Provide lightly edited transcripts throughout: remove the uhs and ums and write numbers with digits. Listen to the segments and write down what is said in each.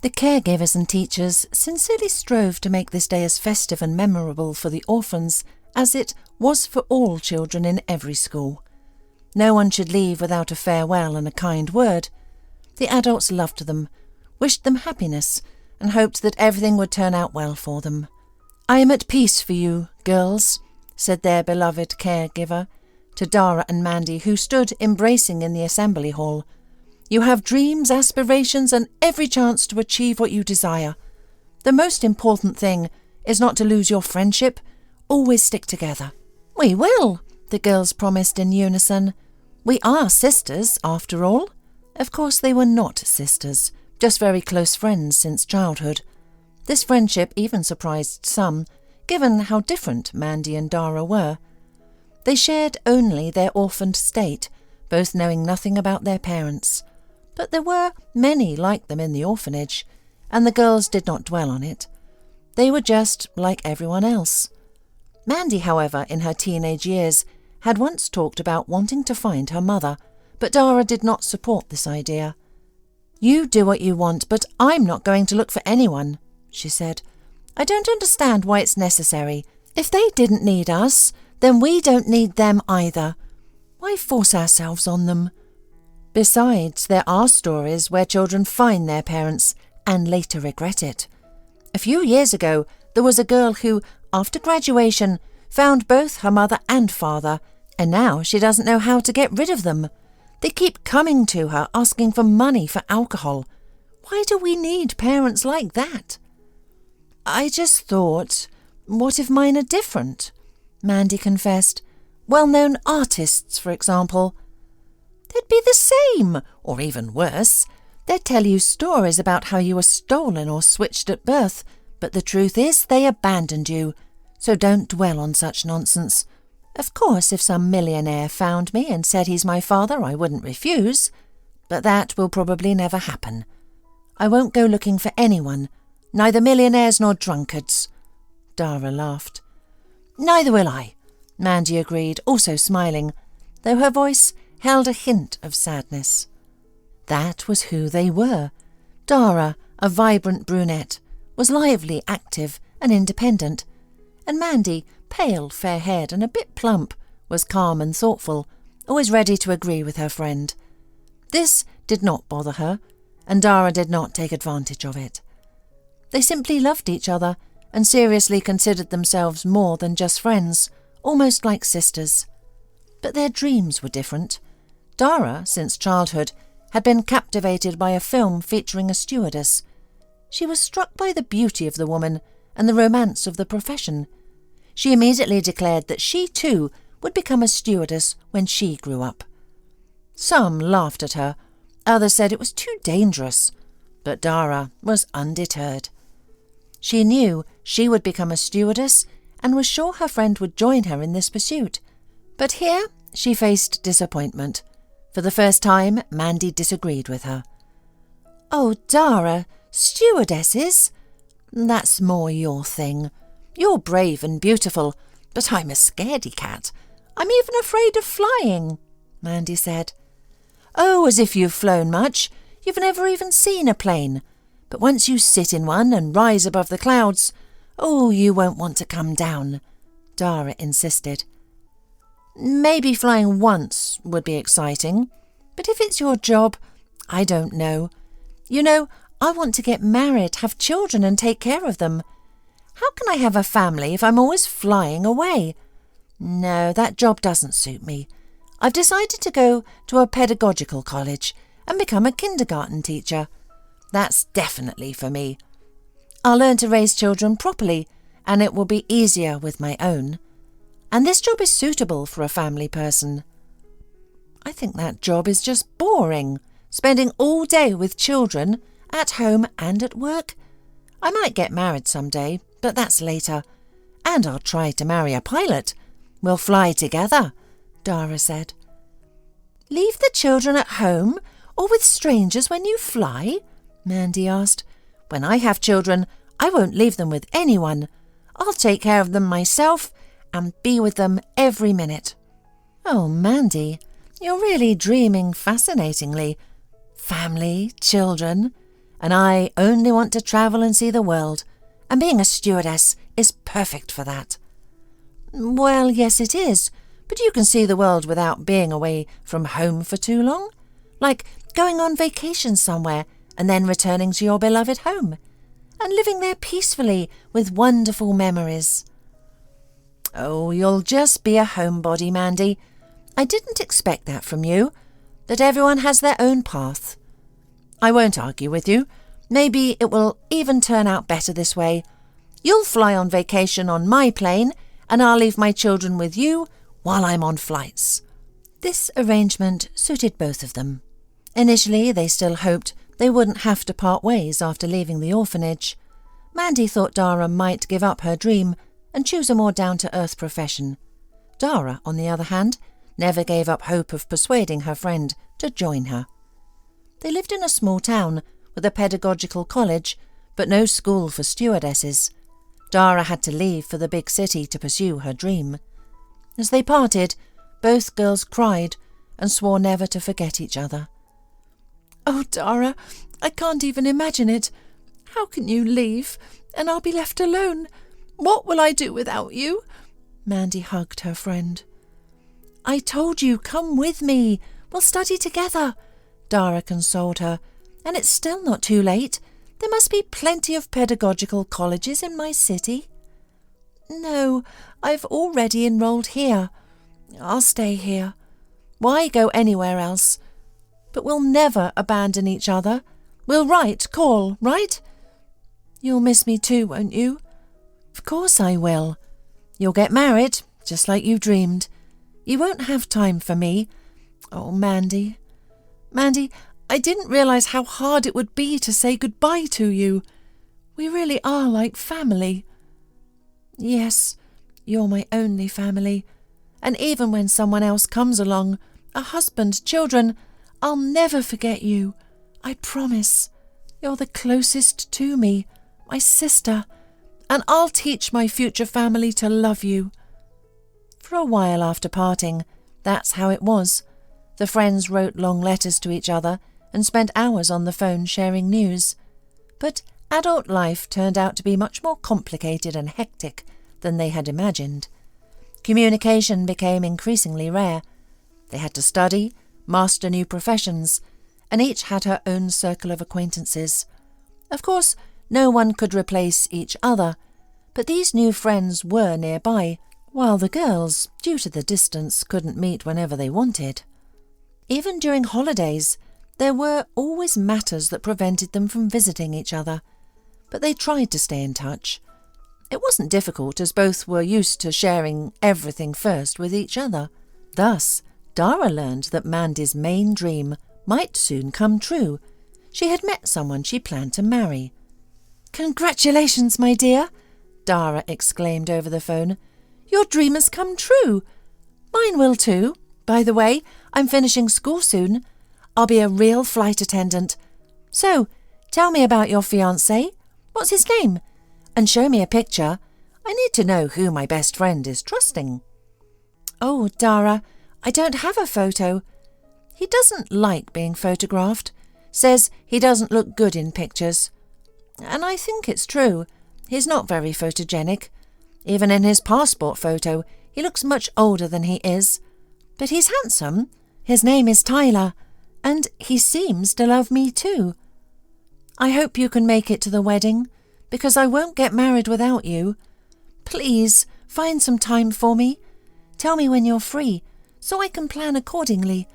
The caregivers and teachers sincerely strove to make this day as festive and memorable for the orphans as it was for all children in every school. No one should leave without a farewell and a kind word. The adults loved them, wished them happiness, and hoped that everything would turn out well for them. "I am at peace for you, girls," said their beloved caregiver to Dara and Mandy, who stood embracing in the assembly hall. "You have dreams, aspirations, and every chance to achieve what you desire. The most important thing is not to lose your friendship. Always stick together." "We will," the girls promised in unison. "We are sisters, after all." Of course they were not sisters, just very close friends since childhood. This friendship even surprised some, given how different Mandy and Dara were. They shared only their orphaned state, both knowing nothing about their parents. But there were many like them in the orphanage, and the girls did not dwell on it. They were just like everyone else. Mandy, however, in her teenage years, had once talked about wanting to find her mother, but Dara did not support this idea. "You do what you want, but I'm not going to look for anyone," she said. "I don't understand why it's necessary. If they didn't need us, then we don't need them either. Why force ourselves on them?" Besides, there are stories where children find their parents and later regret it. A few years ago, there was a girl who, after graduation, found both her mother and father, and now she doesn't know how to get rid of them. They keep coming to her asking for money for alcohol. Why do we need parents like that? "I just thought, what if mine are different?" Mandy confessed. "Well-known artists, for example." "They'd be the same, or even worse. They'd tell you stories about how you were stolen or switched at birth, but the truth is they abandoned you, so don't dwell on such nonsense. Of course, if some millionaire found me and said he's my father, I wouldn't refuse, but that will probably never happen. I won't go looking for anyone, neither millionaires nor drunkards." Dara laughed. "Neither will I," Mandy agreed, also smiling, though her voice held a hint of sadness. That was who they were. Dara, a vibrant brunette, was lively, active, and independent, and Mandy, pale, fair-haired, and a bit plump, was calm and thoughtful, always ready to agree with her friend. This did not bother her, and Dara did not take advantage of it. They simply loved each other and seriously considered themselves more than just friends, almost like sisters. But their dreams were different. Dara, since childhood, had been captivated by a film featuring a stewardess. She was struck by the beauty of the woman and the romance of the profession. She immediately declared that she too would become a stewardess when she grew up. Some laughed at her, others said it was too dangerous, but Dara was undeterred. She knew she would become a stewardess and was sure her friend would join her in this pursuit. But here she faced disappointment. For the first time, Mandy disagreed with her. "Oh, Dara, stewardesses? That's more your thing. You're brave and beautiful, but I'm a scaredy cat. I'm even afraid of flying," Mandy said. "Oh, as if you've flown much. You've never even seen a plane. But once you sit in one and rise above the clouds, oh, you won't want to come down," Dara insisted. "Maybe flying once would be exciting, but if it's your job, I don't know. You know, I want to get married, have children and take care of them. How can I have a family if I'm always flying away? No, that job doesn't suit me. I've decided to go to a pedagogical college and become a kindergarten teacher. That's definitely for me. I'll learn to raise children properly, and it will be easier with my own. And this job is suitable for a family person." "I think that job is just boring, spending all day with children, at home and at work. I might get married someday, but that's later. And I'll try to marry a pilot. We'll fly together," Dara said. "Leave the children at home or with strangers when you fly?" Mandy asked. "When I have children, I won't leave them with anyone. I'll take care of them myself and be with them every minute." "Oh, Mandy, you're really dreaming fascinatingly. Family, children, and I only want to travel and see the world, and being a stewardess is perfect for that." "Well, yes, it is, but you can see the world without being away from home for too long, like going on vacation somewhere and then returning to your beloved home, and living there peacefully with wonderful memories." "Oh, you'll just be a homebody, Mandy. I didn't expect that from you, that everyone has their own path. I won't argue with you. Maybe it will even turn out better this way. You'll fly on vacation on my plane, and I'll leave my children with you while I'm on flights." This arrangement suited both of them. Initially, they still hoped they wouldn't have to part ways after leaving the orphanage. Mandy thought Dara might give up her dream and choose a more down-to-earth profession. Dara, on the other hand, never gave up hope of persuading her friend to join her. They lived in a small town with a pedagogical college, but no school for stewardesses. Dara had to leave for the big city to pursue her dream. As they parted, both girls cried and swore never to forget each other. "Oh, Dara, I can't even imagine it. How can you leave, and I'll be left alone? What will I do without you?" Mandy hugged her friend. "I told you, come with me. We'll study together," Dara consoled her. "And it's still not too late. There must be plenty of pedagogical colleges in my city." "No, I've already enrolled here. I'll stay here. Why go anywhere else? But we'll never abandon each other. We'll call, right? You'll miss me too, won't you?" "Of course I will. You'll get married, just like you dreamed. You won't have time for me. Oh, Mandy. Mandy, I didn't realize how hard it would be to say goodbye to you. We really are like family." "Yes, you're my only family. And even when someone else comes along, a husband, children, I'll never forget you. I promise. You're the closest to me, my sister, and I'll teach my future family to love you." For a while after parting, that's how it was. The friends wrote long letters to each other and spent hours on the phone sharing news. But adult life turned out to be much more complicated and hectic than they had imagined. Communication became increasingly rare. They had to study, master new professions, and each had her own circle of acquaintances. Of course, no one could replace each other, but these new friends were nearby, while the girls, due to the distance, couldn't meet whenever they wanted. Even during holidays, there were always matters that prevented them from visiting each other, but they tried to stay in touch. It wasn't difficult, as both were used to sharing everything first with each other. Thus, Dara learned that Mandy's main dream might soon come true. She had met someone she planned to marry. "Congratulations, my dear," Dara exclaimed over the phone. "Your dream has come true. Mine will too. By the way, I'm finishing school soon. I'll be a real flight attendant. So, tell me about your fiancé. What's his name? And show me a picture. I need to know who my best friend is trusting." "Oh, Dara, I don't have a photo. He doesn't like being photographed. Says he doesn't look good in pictures. And I think it's true. He's not very photogenic. Even in his passport photo, he looks much older than he is. But he's handsome. His name is Tyler, and he seems to love me too. I hope you can make it to the wedding, because I won't get married without you. Please, find some time for me. Tell me when you're free, so I can plan accordingly.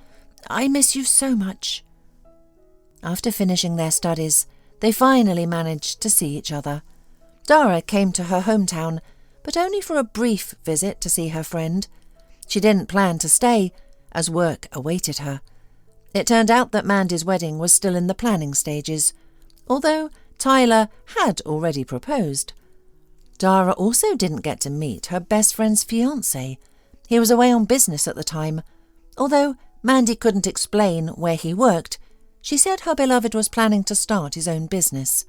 I miss you so much." After finishing their studies, they finally managed to see each other. Dara came to her hometown, but only for a brief visit to see her friend. She didn't plan to stay, as work awaited her. It turned out that Mandy's wedding was still in the planning stages, although Tyler had already proposed. Dara also didn't get to meet her best friend's fiancé. He was away on business at the time. Although Mandy couldn't explain where he worked, she said her beloved was planning to start his own business.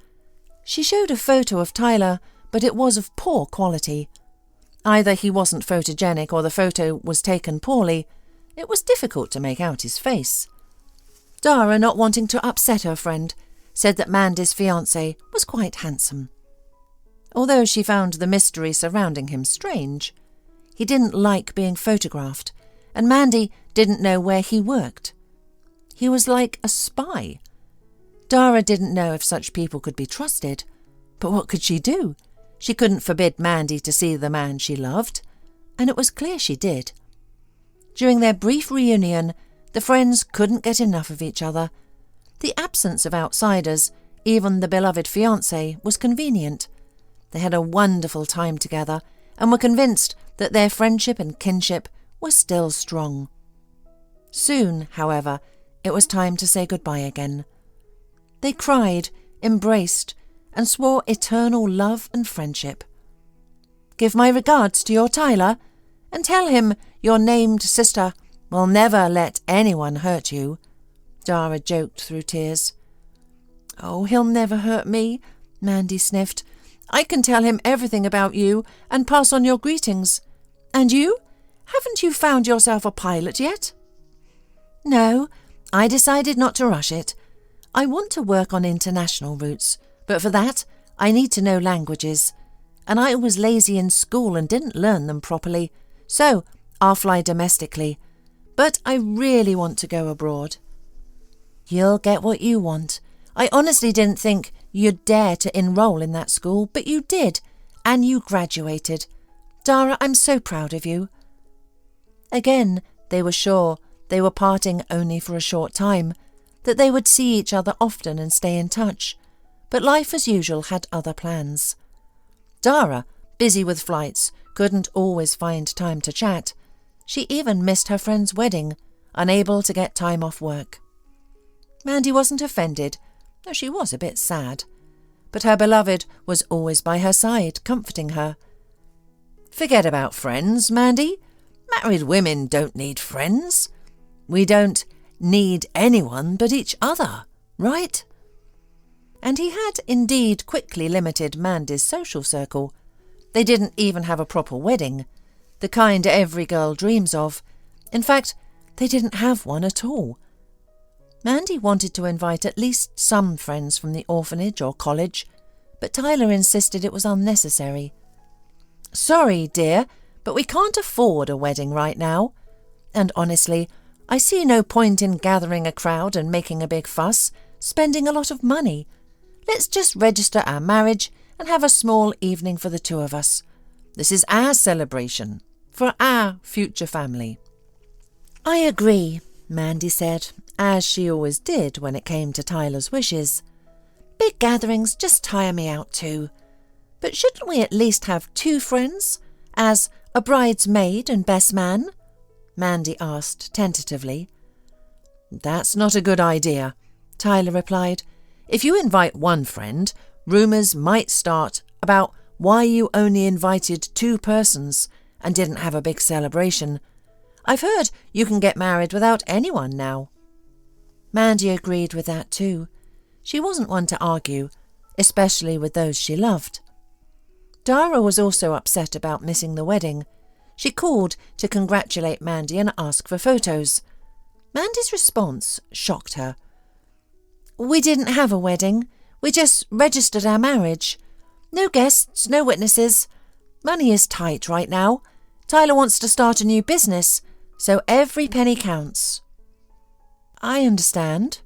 She showed a photo of Tyler, but it was of poor quality. Either he wasn't photogenic or the photo was taken poorly. It was difficult to make out his face. Dara, not wanting to upset her friend, said that Mandy's fiancé was quite handsome. Although she found the mystery surrounding him strange, he didn't like being photographed, and Mandy didn't know where he worked. He was like a spy. Dara didn't know if such people could be trusted, but what could she do? She couldn't forbid Mandy to see the man she loved, and it was clear she did. During their brief reunion, the friends couldn't get enough of each other. The absence of outsiders, even the beloved fiancé, was convenient. They had a wonderful time together and were convinced that their friendship and kinship were still strong. Soon, however, it was time to say goodbye again. They cried, embraced, and swore eternal love and friendship. "Give my regards to your Tyler, and tell him your named sister will never let anyone hurt you," Dara joked through tears. "Oh, he'll never hurt me," Mandy sniffed. "I can tell him everything about you and pass on your greetings. And you? Haven't you found yourself a pilot yet?" "No, I decided not to rush it. I want to work on international routes, but for that I need to know languages. And I was lazy in school and didn't learn them properly, so I'll fly domestically. But I really want to go abroad." "You'll get what you want. I honestly didn't think you'd dare to enroll in that school, but you did, and you graduated. Dara, I'm so proud of you." Again, they were sure they were parting only for a short time, that they would see each other often and stay in touch, but life as usual had other plans. Dara, busy with flights, couldn't always find time to chat. She even missed her friend's wedding, unable to get time off work. Mandy wasn't offended, though she was a bit sad, but her beloved was always by her side, comforting her. "Forget about friends, Mandy. Married women don't need friends. We don't need anyone but each other, right?" And he had indeed quickly limited Mandy's social circle. They didn't even have a proper wedding, the kind every girl dreams of. In fact, they didn't have one at all. Mandy wanted to invite at least some friends from the orphanage or college, but Tyler insisted it was unnecessary. "Sorry, dear, but we can't afford a wedding right now. And honestly, I see no point in gathering a crowd and making a big fuss, spending a lot of money. Let's just register our marriage and have a small evening for the two of us. This is our celebration, for our future family." "I agree," Mandy said, as she always did when it came to Tyler's wishes. "Big gatherings just tire me out too. But shouldn't we at least have 2 friends, as a bridesmaid and best man?" Mandy asked tentatively. "That's not a good idea," Tyler replied. "If you invite one friend, rumours might start about why you only invited 2 persons and didn't have a big celebration. I've heard you can get married without anyone now." Mandy agreed with that too. She wasn't one to argue, especially with those she loved. Dara was also upset about missing the wedding. She called to congratulate Mandy and ask for photos. Mandy's response shocked her. "We didn't have a wedding. We just registered our marriage. No guests, no witnesses. Money is tight right now. Tyler wants to start a new business, so every penny counts." "I understand,"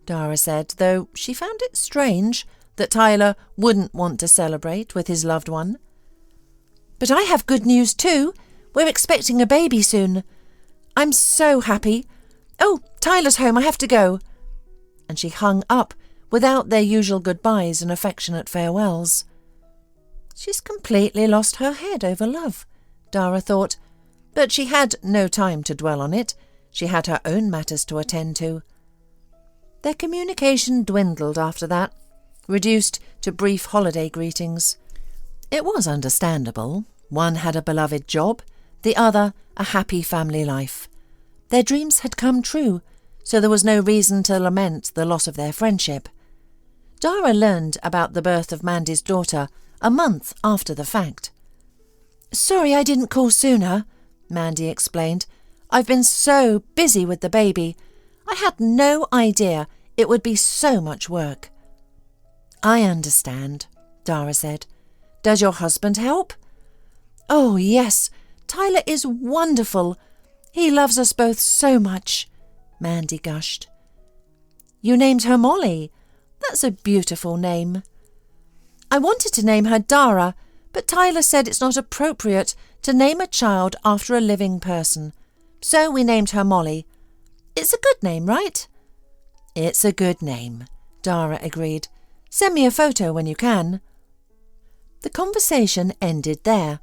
Dara said, though she found it strange that Tyler wouldn't want to celebrate with his loved one. "But I have good news too. We're expecting a baby soon. I'm so happy. Oh, Tyler's home, I have to go." And she hung up without their usual goodbyes and affectionate farewells. She's completely lost her head over love, Dara thought, but she had no time to dwell on it. She had her own matters to attend to. Their communication dwindled after that, reduced to brief holiday greetings. It was understandable. One had a beloved job, the other a happy family life. Their dreams had come true, so there was no reason to lament the loss of their friendship. Dara learned about the birth of Mandy's daughter a month after the fact. "Sorry I didn't call sooner," Mandy explained. "I've been so busy with the baby. I had no idea it would be so much work." I understand, Dara said. Does your husband help? Oh, yes, Tyler is wonderful. He loves us both so much, Mandy gushed. You named her Molly. That's a beautiful name. I wanted to name her Dara, but Tyler said it's not appropriate to name a child after a living person. So we named her Molly. It's a good name, right? It's a good name, Dara agreed. Send me a photo when you can. The conversation ended there,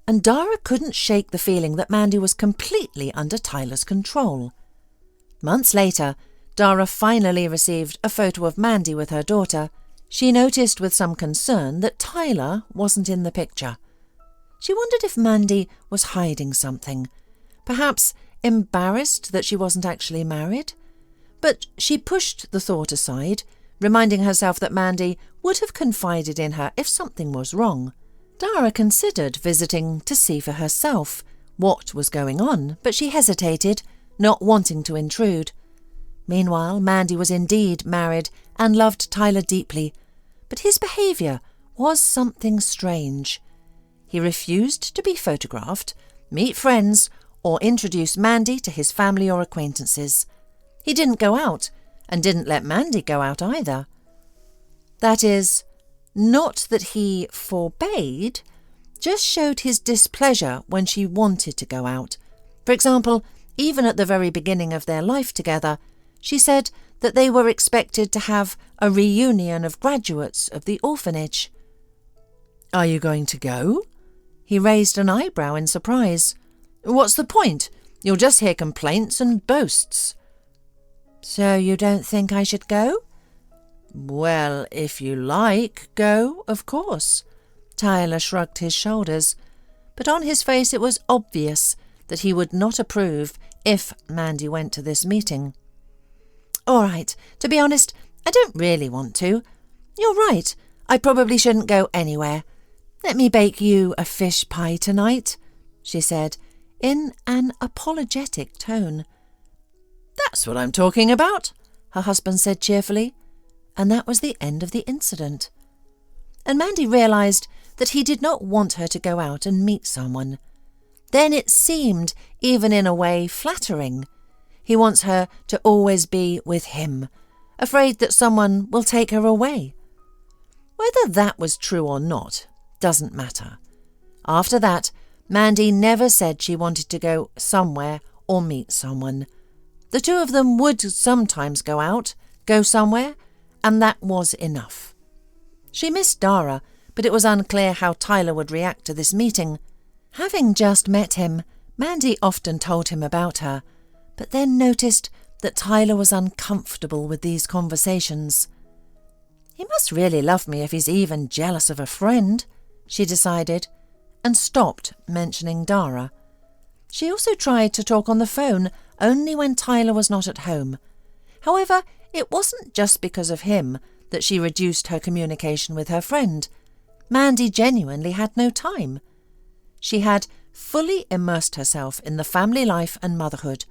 and Dara couldn't shake the feeling that Mandy was completely under Tyler's control. Months later, Dara finally received a photo of Mandy with her daughter. She noticed with some concern that Tyler wasn't in the picture. She wondered if Mandy was hiding something, perhaps embarrassed that she wasn't actually married. But she pushed the thought aside, reminding herself that Mandy would have confided in her if something was wrong. Dara considered visiting to see for herself what was going on, but she hesitated, not wanting to intrude. Meanwhile, Mandy was indeed married and loved Tyler deeply, but his behaviour was something strange. He refused to be photographed, meet friends, or introduce Mandy to his family or acquaintances. He didn't go out, and didn't let Mandy go out either. That is, not that he forbade, just showed his displeasure when she wanted to go out. For example, even at the very beginning of their life together, she said that they were expected to have a reunion of graduates of the orphanage. Are you going to go? He raised an eyebrow in surprise. What's the point? You'll just hear complaints and boasts. So you don't think I should go? Well, if you like, go, of course. Tyler shrugged his shoulders, but on his face it was obvious that he would not approve if Mandy went to this meeting. All right, to be honest, I don't really want to. You're right, I probably shouldn't go anywhere. Let me bake you a fish pie tonight, she said, in an apologetic tone. That's what I'm talking about, her husband said cheerfully, and that was the end of the incident. And Mandy realised that he did not want her to go out and meet someone. Then it seemed, even in a way, flattering. He wants her to always be with him, afraid that someone will take her away. Whether that was true or not doesn't matter. After that, Mandy never said she wanted to go somewhere or meet someone. The two of them would sometimes go out, go somewhere, and that was enough. She missed Dara, but it was unclear how Tyler would react to this meeting. Having just met him, Mandy often told him about her, but then noticed that Tyler was uncomfortable with these conversations. He must really love me if he's even jealous of a friend, she decided, and stopped mentioning Dara. She also tried to talk on the phone only when Tyler was not at home. However, it wasn't just because of him that she reduced her communication with her friend. Mandy genuinely had no time. She had fully immersed herself in the family life and motherhood.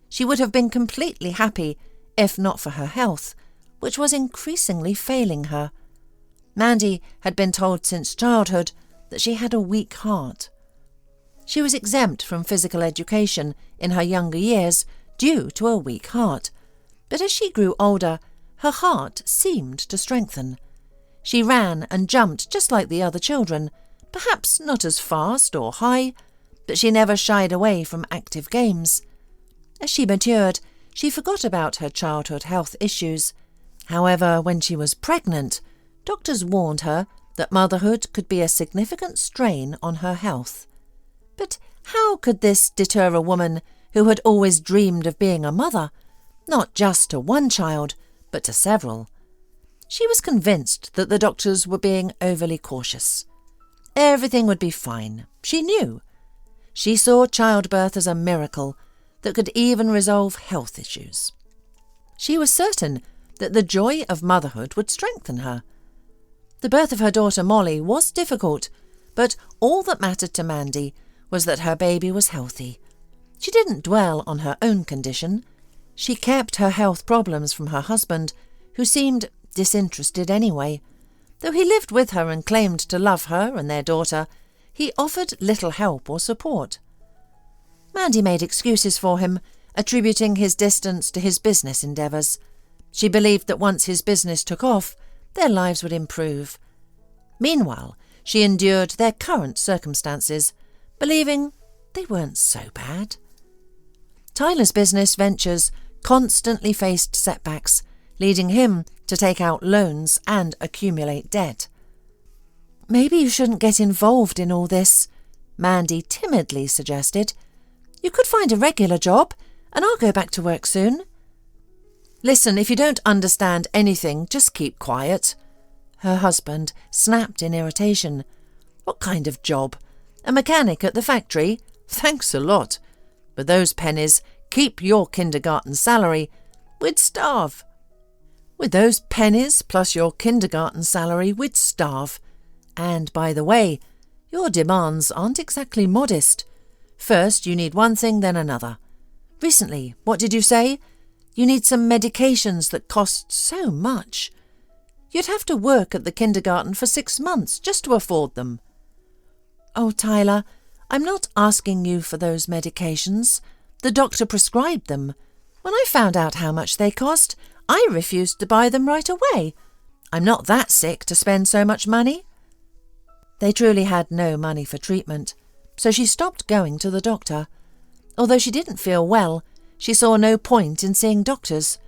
She would have been completely happy if not for her health, which was increasingly failing her. Mandy had been told since childhood that she had a weak heart. She was exempt from physical education in her younger years due to a weak heart, but as she grew older, her heart seemed to strengthen. She ran and jumped just like the other children, perhaps not as fast or high, but she never shied away from active games. As she matured, she forgot about her childhood health issues. However, when she was pregnant, doctors warned her that motherhood could be a significant strain on her health. But how could this deter a woman who had always dreamed of being a mother, not just to one child, but to several? She was convinced that the doctors were being overly cautious. Everything would be fine, she knew. She saw childbirth as a miracle that could even resolve health issues. She was certain that the joy of motherhood would strengthen her. The birth of her daughter Molly was difficult, but all that mattered to Mandy was that her baby was healthy. She didn't dwell on her own condition. She kept her health problems from her husband, who seemed disinterested anyway. Though he lived with her and claimed to love her and their daughter, he offered little help or support. Mandy made excuses for him, attributing his distance to his business endeavours. She believed that once his business took off, their lives would improve. Meanwhile, she endured their current circumstances, believing they weren't so bad. Tyler's business ventures constantly faced setbacks, leading him to take out loans and accumulate debt. "Maybe you shouldn't get involved in all this," Mandy timidly suggested. "You could find a regular job, and I'll go back to work soon." "Listen, if you don't understand anything, just keep quiet," her husband snapped in irritation. "What kind of job? A mechanic at the factory? Thanks a lot. With those pennies, keep your kindergarten salary. We'd starve." "With those pennies plus your kindergarten salary, we'd starve. And, by the way, your demands aren't exactly modest. First you need one thing, then another. Recently, what did you say? You need some medications that cost so much. You'd have to work at the kindergarten for 6 months just to afford them." "Oh, Tyler, I'm not asking you for those medications. The doctor prescribed them. When I found out how much they cost, I refused to buy them right away. I'm not that sick to spend so much money." They truly had no money for treatment, so she stopped going to the doctor. Although she didn't feel well, she saw no point in seeing doctors.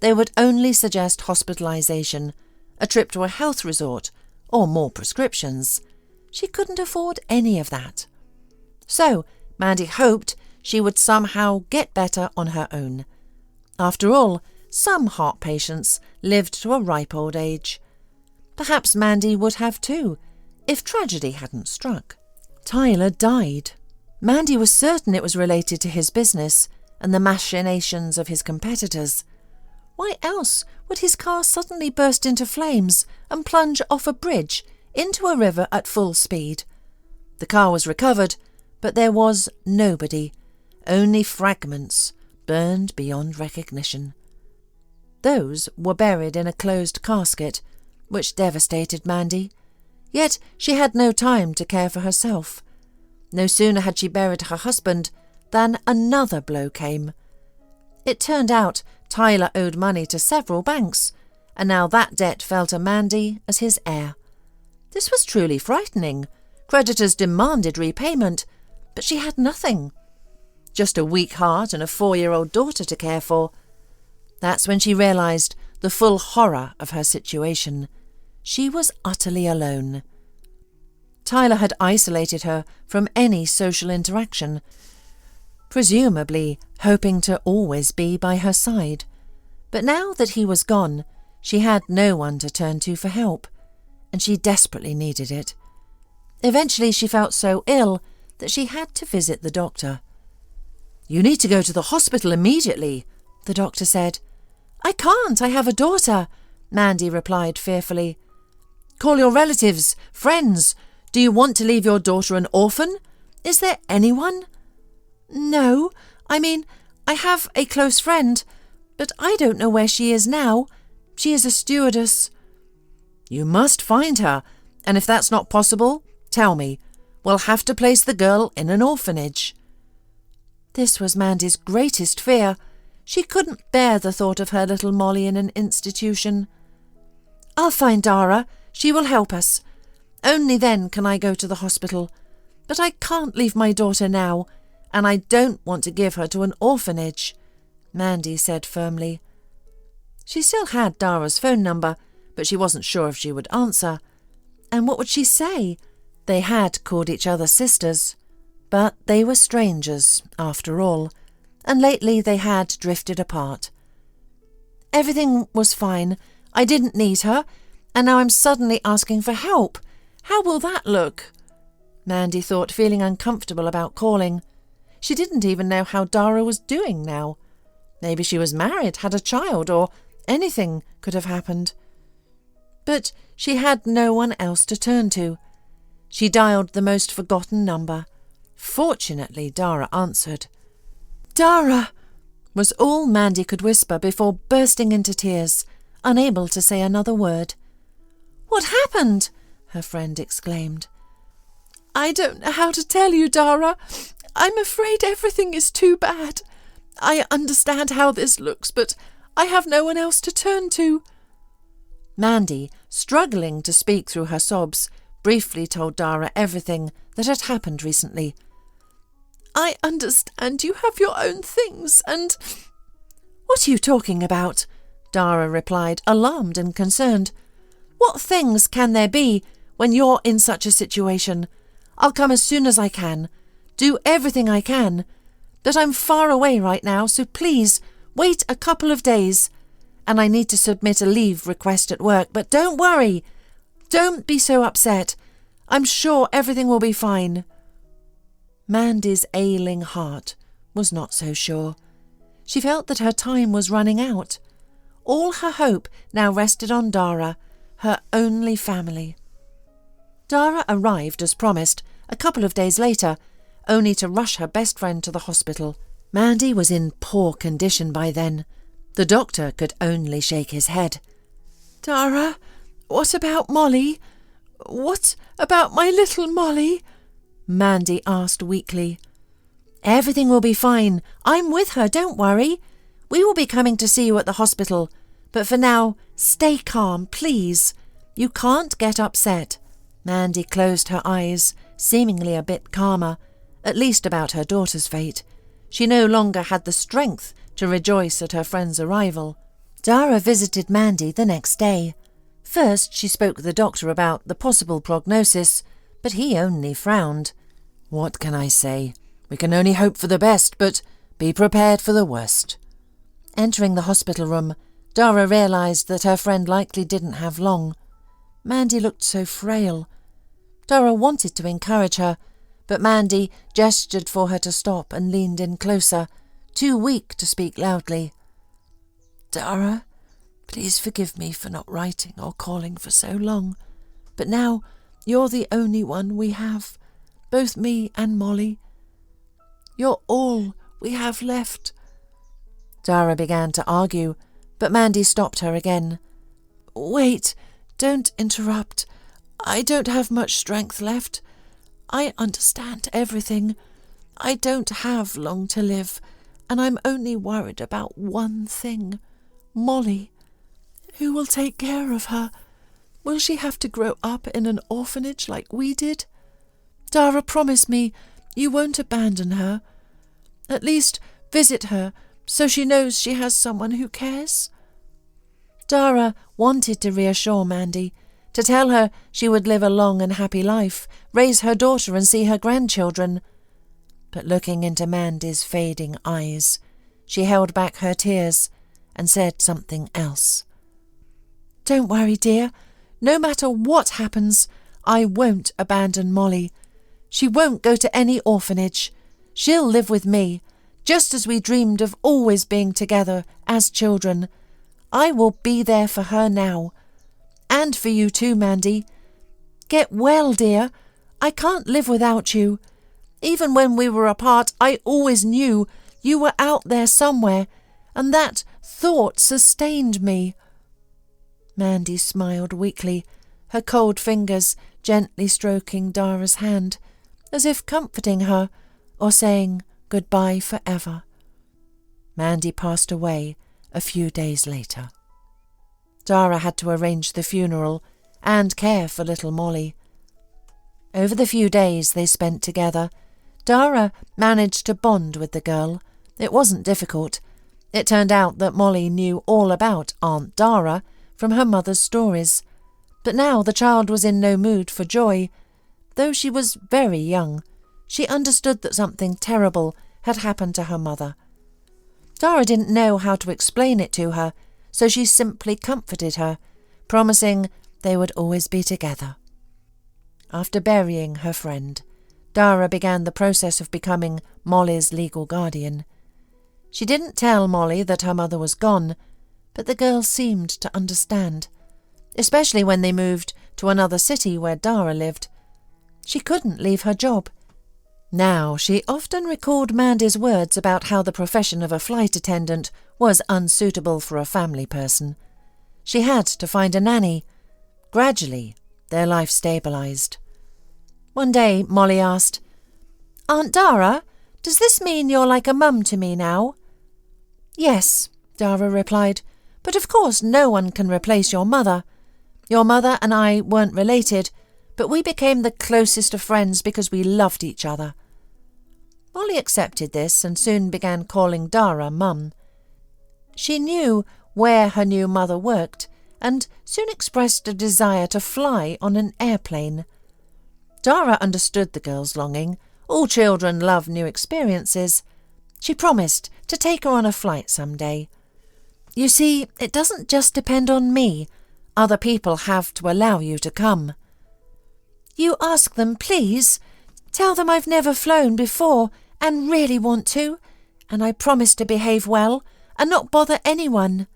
They would only suggest hospitalisation, a trip to a health resort, or more prescriptions. She couldn't afford any of that. So Mandy hoped she would somehow get better on her own. After all, some heart patients lived to a ripe old age. Perhaps Mandy would have too, if tragedy hadn't struck. Tyler died. Mandy was certain it was related to his business and the machinations of his competitors. Why else would his car suddenly burst into flames and plunge off a bridge into a river at full speed? The car was recovered, but there was nobody, only fragments burned beyond recognition. Those were buried in a closed casket, which devastated Mandy. Yet she had no time to care for herself. No sooner had she buried her husband than another blow came. It turned out Tyler owed money to several banks, and now that debt fell to Mandy as his heir. This was truly frightening. Creditors demanded repayment, but she had nothing. Just a weak heart and a 4-year-old daughter to care for. That's when she realised the full horror of her situation. She was utterly alone. Tyler had isolated her from any social interaction, presumably hoping to always be by her side. But now that he was gone, she had no one to turn to for help, and she desperately needed it. Eventually she felt so ill that she had to visit the doctor. "You need to go to the hospital immediately," the doctor said. "I can't, I have a daughter," Mandy replied fearfully. "Call your relatives, friends. Do you want to leave your daughter an orphan? Is there anyone?" "No, I mean, I have a close friend, but I don't know where she is now. She is a stewardess." "You must find her, and if that's not possible, tell me. We'll have to place the girl in an orphanage." This was Mandy's greatest fear. She couldn't bear the thought of her little Molly in an institution. "I'll find Dara. She will help us. Only then can I go to the hospital. But I can't leave my daughter now, and I don't want to give her to an orphanage," Mandy said firmly. She still had Dara's phone number, but she wasn't sure if she would answer. And what would she say? They had called each other sisters, but they were strangers, after all, and lately they had drifted apart. "Everything was fine. I didn't need her, and now I'm suddenly asking for help. How will that look?" Mandy thought, feeling uncomfortable about calling. She didn't even know how Dara was doing now. Maybe she was married, had a child, or anything could have happened. But she had no one else to turn to. She dialed the most forgotten number. Fortunately, Dara answered. "Dara!" was all Mandy could whisper before bursting into tears, unable to say another word. What happened?" her friend exclaimed. "I don't know how to tell you, Dara. I'm afraid everything is too bad. I understand how this looks, but I have no one else to turn to." Mandy, struggling to speak through her sobs, briefly told Dara everything that had happened recently. "I understand you have your own things and—" "What are you talking about?" Dara replied, alarmed and concerned. "What things can there be when you're in such a situation? I'll come as soon as I can, do everything I can, but I'm far away right now, so please wait a couple of days. And I need to submit a leave request at work, but don't worry. Don't be so upset. I'm sure everything will be fine." Mandy's ailing heart was not so sure. She felt that her time was running out. All her hope now rested on Dara, her only family. Dara arrived as promised a couple of days later, only to rush her best friend to the hospital. Mandy was in poor condition by then. The doctor could only shake his head. "Dara, what about Molly? What about my little Molly?" Mandy asked weakly. "Everything will be fine. I'm with her, don't worry. We will be coming to see you at the hospital. But for now, stay calm, please. You can't get upset." Mandy closed her eyes, seemingly a bit calmer, at least about her daughter's fate. She no longer had the strength to rejoice at her friend's arrival. Dara visited Mandy the next day. First, she spoke with the doctor about the possible prognosis, but he only frowned. "What can I say? We can only hope for the best, but be prepared for the worst." Entering the hospital room, Dara realised that her friend likely didn't have long. Mandy looked so frail. Dara wanted to encourage her, but Mandy gestured for her to stop and leaned in closer, too weak to speak loudly. "Dara, please forgive me for not writing or calling for so long, but now you're the only one we have, both me and Molly. You're all we have left." Dara began to argue, but Mandy stopped her again. "Wait, don't interrupt. I don't have much strength left. I understand everything. I don't have long to live, and I'm only worried about one thing. Molly. Who will take care of her? Will she have to grow up in an orphanage like we did? Dara, promise me you won't abandon her. At least visit her so she knows she has someone who cares." Dara wanted to reassure Mandy, to tell her she would live a long and happy life, raise her daughter and see her grandchildren. But looking into Mandy's fading eyes, she held back her tears and said something else. "Don't worry, dear. No matter what happens, I won't abandon Molly. She won't go to any orphanage. She'll live with me, just as we dreamed of always being together as children. I will be there for her now. And for you too, Mandy. Get well, dear. I can't live without you. Even when we were apart, I always knew you were out there somewhere, and that thought sustained me." Mandy smiled weakly, her cold fingers gently stroking Dara's hand, as if comforting her or saying goodbye forever. Mandy passed away a few days later. Dara had to arrange the funeral and care for little Molly. Over the few days they spent together, Dara managed to bond with the girl. It wasn't difficult. It turned out that Molly knew all about Aunt Dara from her mother's stories, but now the child was in no mood for joy. Though she was very young, she understood that something terrible had happened to her mother. Dara didn't know how to explain it to her, so she simply comforted her, promising they would always be together. After burying her friend, Dara began the process of becoming Molly's legal guardian. She didn't tell Molly that her mother was gone, but the girl seemed to understand, especially when they moved to another city where Dara lived. She couldn't leave her job. Now she often recalled Mandy's words about how the profession of a flight attendant was unsuitable for a family person. She had to find a nanny. Gradually, their life stabilised. One day, Molly asked, "Aunt Dara, does this mean you're like a mum to me now?" "Yes," Dara replied, "but of course no one can replace your mother. Your mother and I weren't related, but we became the closest of friends because we loved each other." Molly accepted this and soon began calling Dara Mum. She knew where her new mother worked and soon expressed a desire to fly on an airplane. Dara understood the girl's longing. All children love new experiences. She promised to take her on a flight someday. "You see, it doesn't just depend on me. Other people have to allow you to come." "You ask them, please. Tell them I've never flown before and really want to, and I promise to behave well and not bother anyone."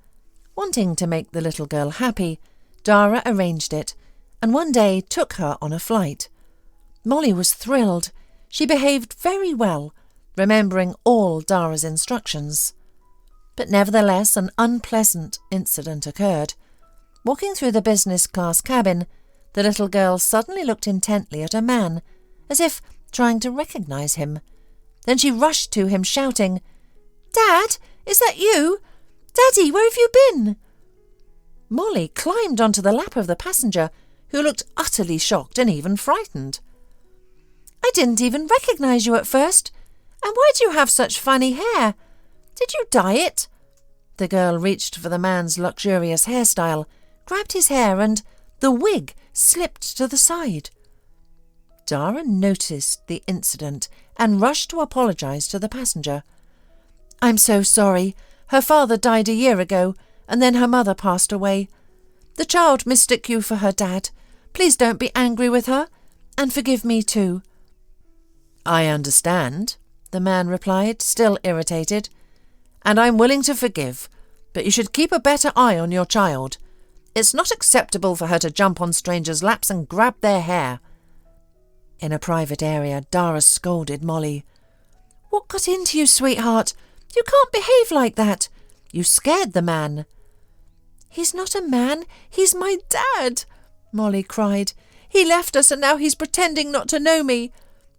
Wanting to make the little girl happy, Dara arranged it and one day took her on a flight. Molly was thrilled. She behaved very well, remembering all Dara's instructions. But nevertheless, an unpleasant incident occurred. Walking through the business class cabin, the little girl suddenly looked intently at a man, as if trying to recognise him. Then she rushed to him, shouting, "Dad, is that you? Daddy, where have you been?" Molly climbed onto the lap of the passenger, who looked utterly shocked and even frightened. "I didn't even recognise you at first. And why do you have such funny hair? Did you dye it?" The girl reached for the man's luxurious hairstyle, grabbed his hair, and the wig slipped to the side. Dara noticed the incident and rushed to apologise to the passenger. "I'm so sorry. Her father died a year ago, and then her mother passed away. The child mistook you for her dad. Please don't be angry with her, and forgive me too." "I understand," the man replied, still irritated, "and I'm willing to forgive, but you should keep a better eye on your child. It's not acceptable for her to jump on strangers' laps and grab their hair." In a private area, Dara scolded Molly. "What got into you, sweetheart? You can't behave like that. You scared the man." "He's not a man, he's my dad," Molly cried. "He left us and now he's pretending not to know me.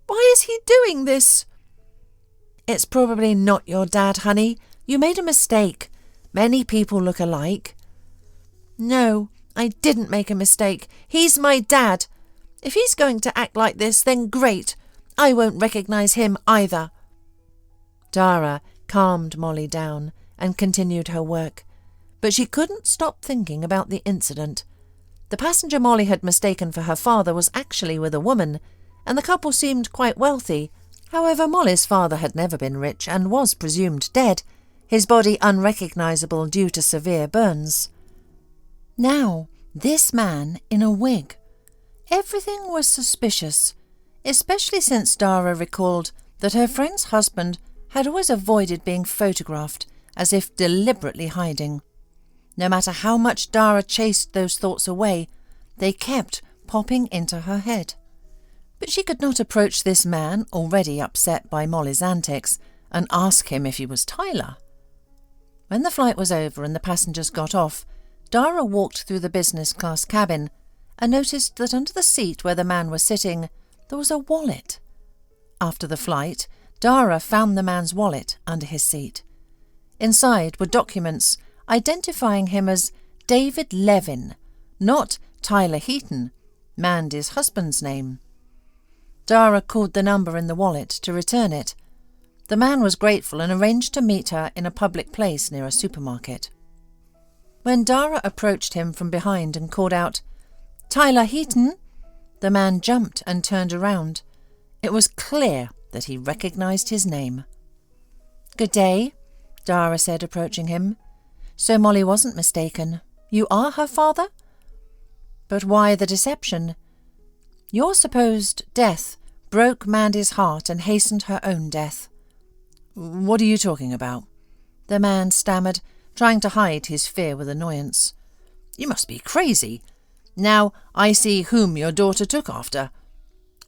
Why is he doing this?" "It's probably not your dad, honey. You made a mistake. Many people look alike." "No, I didn't make a mistake. He's my dad. If he's going to act like this, then great. I won't recognise him either." Dara calmed Molly down and continued her work, but she couldn't stop thinking about the incident. The passenger Molly had mistaken for her father was actually with a woman, and the couple seemed quite wealthy. However, Molly's father had never been rich and was presumed dead, his body unrecognisable due to severe burns. Now, this man in a wig. Everything was suspicious, especially since Dara recalled that her friend's husband had always avoided being photographed, as if deliberately hiding. No matter how much Dara chased those thoughts away, they kept popping into her head. But she could not approach this man, already upset by Molly's antics, and ask him if he was Tyler. When the flight was over and the passengers got off, Dara walked through the business class cabin and noticed that under the seat where the man was sitting there was a wallet. After the flight, Dara found the man's wallet under his seat. Inside were documents identifying him as David Levin, not Tyler Heaton, Mandy's husband's name. Dara called the number in the wallet to return it. The man was grateful and arranged to meet her in a public place near a supermarket. When Dara approached him from behind and called out, "Tyler Heaton," the man jumped and turned around. It was clear that he recognised his name. "Good day," Dara said, approaching him. "So Molly wasn't mistaken. You are her father?" "But why the deception?" "Your supposed death broke Mandy's heart and hastened her own death." "What are you talking about?" the man stammered, trying to hide his fear with annoyance. "You must be crazy. Now I see whom your daughter took after.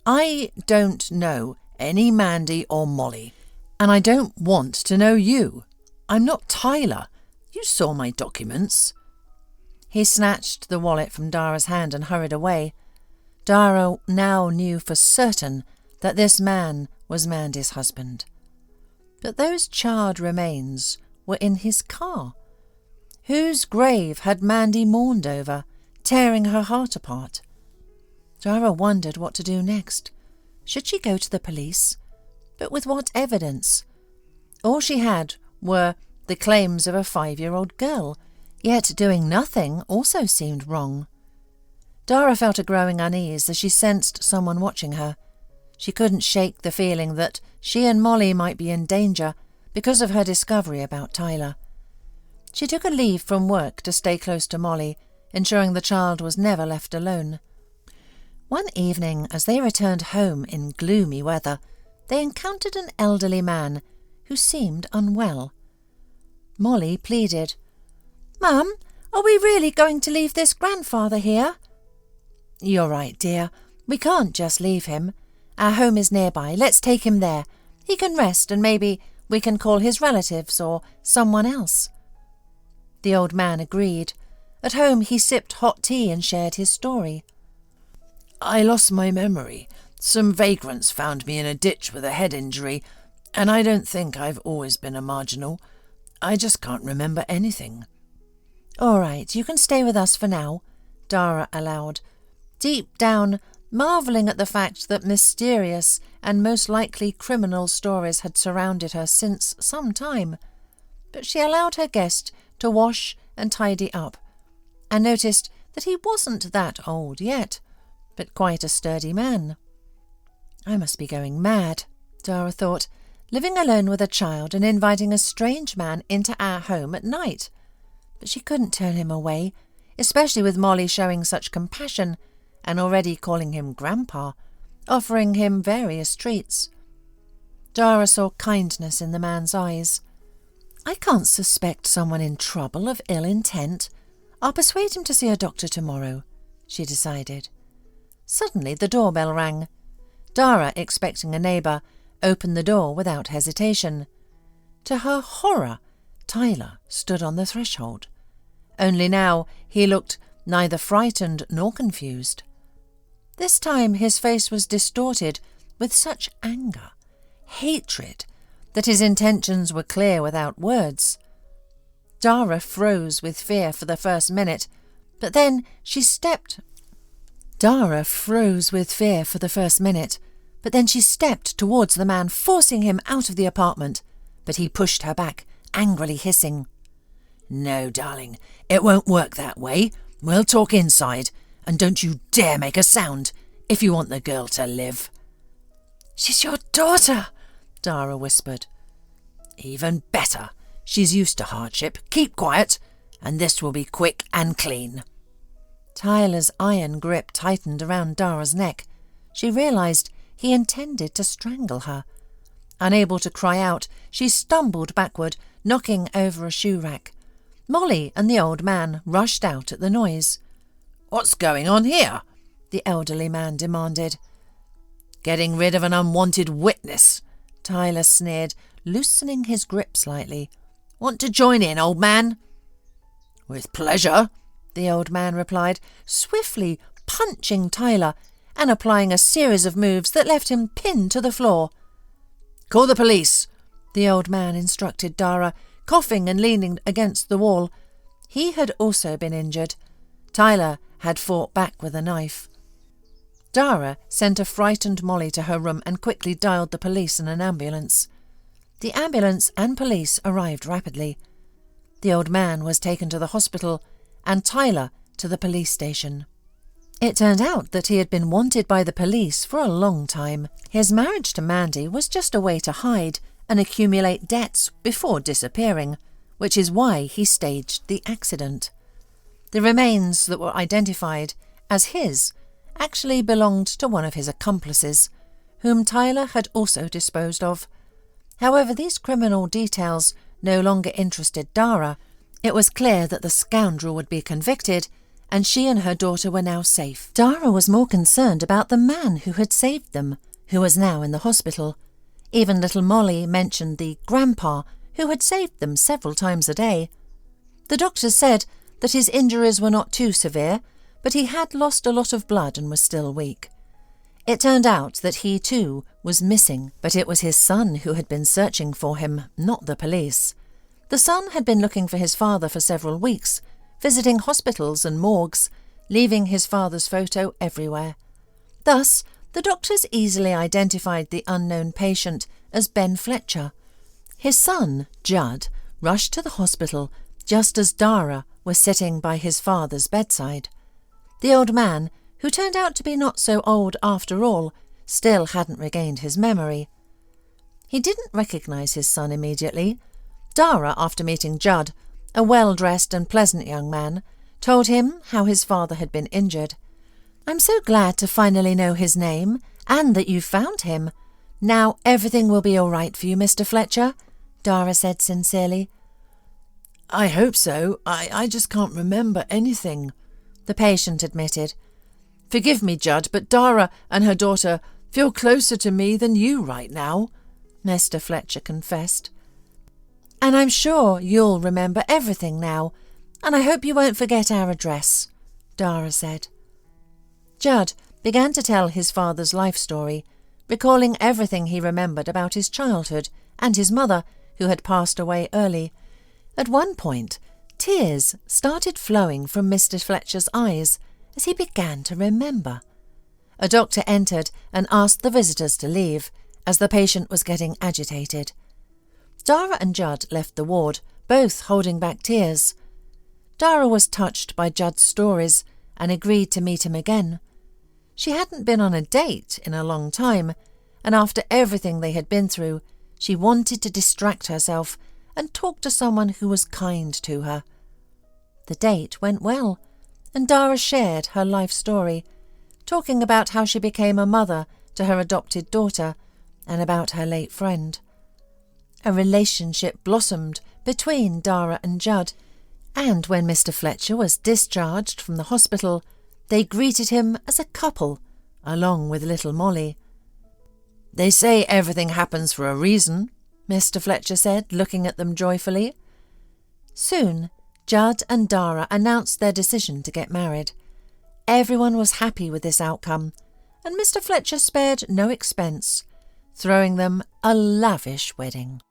I don't know any Mandy or Molly, and I don't want to know you. I'm not Tyler. You saw my documents." He snatched the wallet from Dara's hand and hurried away. Dara now knew for certain that this man was Mandy's husband. But those charred remains were in his car. Whose grave had Mandy mourned over, tearing her heart apart? Dara wondered what to do next. Should she go to the police? But with what evidence? All she had were the claims of a 5-year-old girl, yet doing nothing also seemed wrong. Dara felt a growing unease as she sensed someone watching her. She couldn't shake the feeling that she and Molly might be in danger because of her discovery about Tyler. She took a leave from work to stay close to Molly, ensuring the child was never left alone. One evening, as they returned home in gloomy weather, they encountered an elderly man who seemed unwell. Molly pleaded, "Mum, are we really going to leave this grandfather here?" "You're right, dear. We can't just leave him. Our home is nearby. Let's take him there. He can rest and maybe we can call his relatives or someone else." The old man agreed. At home he sipped hot tea and shared his story. "I lost my memory. Some vagrants found me in a ditch with a head injury, and I don't think I've always been a marginal. I just can't remember anything." "All right, you can stay with us for now," Dara allowed, deep down marvelling at the fact that mysterious and most likely criminal stories had surrounded her since some time. But she allowed her guest to wash and tidy up, and noticed that he wasn't that old yet, but quite a sturdy man. I must be going mad, Dara thought, living alone with a child and inviting a strange man into our home at night. But she couldn't turn him away, especially with Molly showing such compassion and already calling him Grandpa, offering him various treats. Dara saw kindness in the man's eyes. "I can't suspect someone in trouble of ill intent. I'll persuade him to see a doctor tomorrow," she decided. Suddenly the doorbell rang. Dara, expecting a neighbour, opened the door without hesitation. To her horror, Tyler stood on the threshold. Only now he looked neither frightened nor confused. This time his face was distorted with such anger, hatred, that his intentions were clear without words. Dara froze with fear for the first minute, but then she stepped towards the man, forcing him out of the apartment, but he pushed her back, angrily hissing, "No, darling, it won't work that way. We'll talk inside, and don't you dare make a sound if you want the girl to live." "She's your daughter," Dara whispered. "Even better. She's used to hardship. Keep quiet, and this will be quick and clean." Tyler's iron grip tightened around Dara's neck. She realised he intended to strangle her. Unable to cry out, she stumbled backward, knocking over a shoe rack. Molly and the old man rushed out at the noise. "What's going on here?" the elderly man demanded. "Getting rid of an unwanted witness," Tyler sneered, loosening his grip slightly. "Want to join in, old man?" "With pleasure," the old man replied, swiftly punching Tyler and applying a series of moves that left him pinned to the floor. "Call the police," the old man instructed Dara, coughing and leaning against the wall. He had also been injured. Tyler had fought back with a knife. Dara sent a frightened Molly to her room and quickly dialed the police and an ambulance. The ambulance and police arrived rapidly. The old man was taken to the hospital and Tyler to the police station. It turned out that he had been wanted by the police for a long time. His marriage to Mandy was just a way to hide and accumulate debts before disappearing, which is why he staged the accident. The remains that were identified as his actually belonged to one of his accomplices, whom Tyler had also disposed of. However, these criminal details no longer interested Dara. It was clear that the scoundrel would be convicted, and she and her daughter were now safe. Dara was more concerned about the man who had saved them, who was now in the hospital. Even little Molly mentioned the grandpa who had saved them several times a day. The doctors said that his injuries were not too severe, but he had lost a lot of blood and was still weak. It turned out that he too was missing, but it was his son who had been searching for him, not the police. The son had been looking for his father for several weeks, visiting hospitals and morgues, leaving his father's photo everywhere. Thus, the doctors easily identified the unknown patient as Ben Fletcher. His son, Judd, rushed to the hospital just as Dara was sitting by his father's bedside. The old man, who turned out to be not so old after all, still hadn't regained his memory. He didn't recognise his son immediately. Dara, after meeting Judd, a well-dressed and pleasant young man, told him how his father had been injured. "I'm so glad to finally know his name, and that you've found him. Now everything will be all right for you, Mr. Fletcher," Dara said sincerely. "I hope so. I just can't remember anything," the patient admitted. "Forgive me, Judd, but Dara and her daughter feel closer to me than you right now," Mr. Fletcher confessed. "And I'm sure you'll remember everything now, and I hope you won't forget our address," Dara said. Judd began to tell his father's life story, recalling everything he remembered about his childhood and his mother, who had passed away early. At one point, tears started flowing from Mr. Fletcher's eyes as he began to remember. A doctor entered and asked the visitors to leave, as the patient was getting agitated. Dara and Judd left the ward, both holding back tears. Dara was touched by Judd's stories and agreed to meet him again. She hadn't been on a date in a long time, and after everything they had been through, she wanted to distract herself and talk to someone who was kind to her. The date went well, and Dara shared her life story, talking about how she became a mother to her adopted daughter and about her late friend. A relationship blossomed between Dara and Judd, and when Mr. Fletcher was discharged from the hospital, they greeted him as a couple, along with little Molly. "They say everything happens for a reason," Mr. Fletcher said, looking at them joyfully. Soon, Judd and Dara announced their decision to get married. Everyone was happy with this outcome, and Mr. Fletcher spared no expense, throwing them a lavish wedding.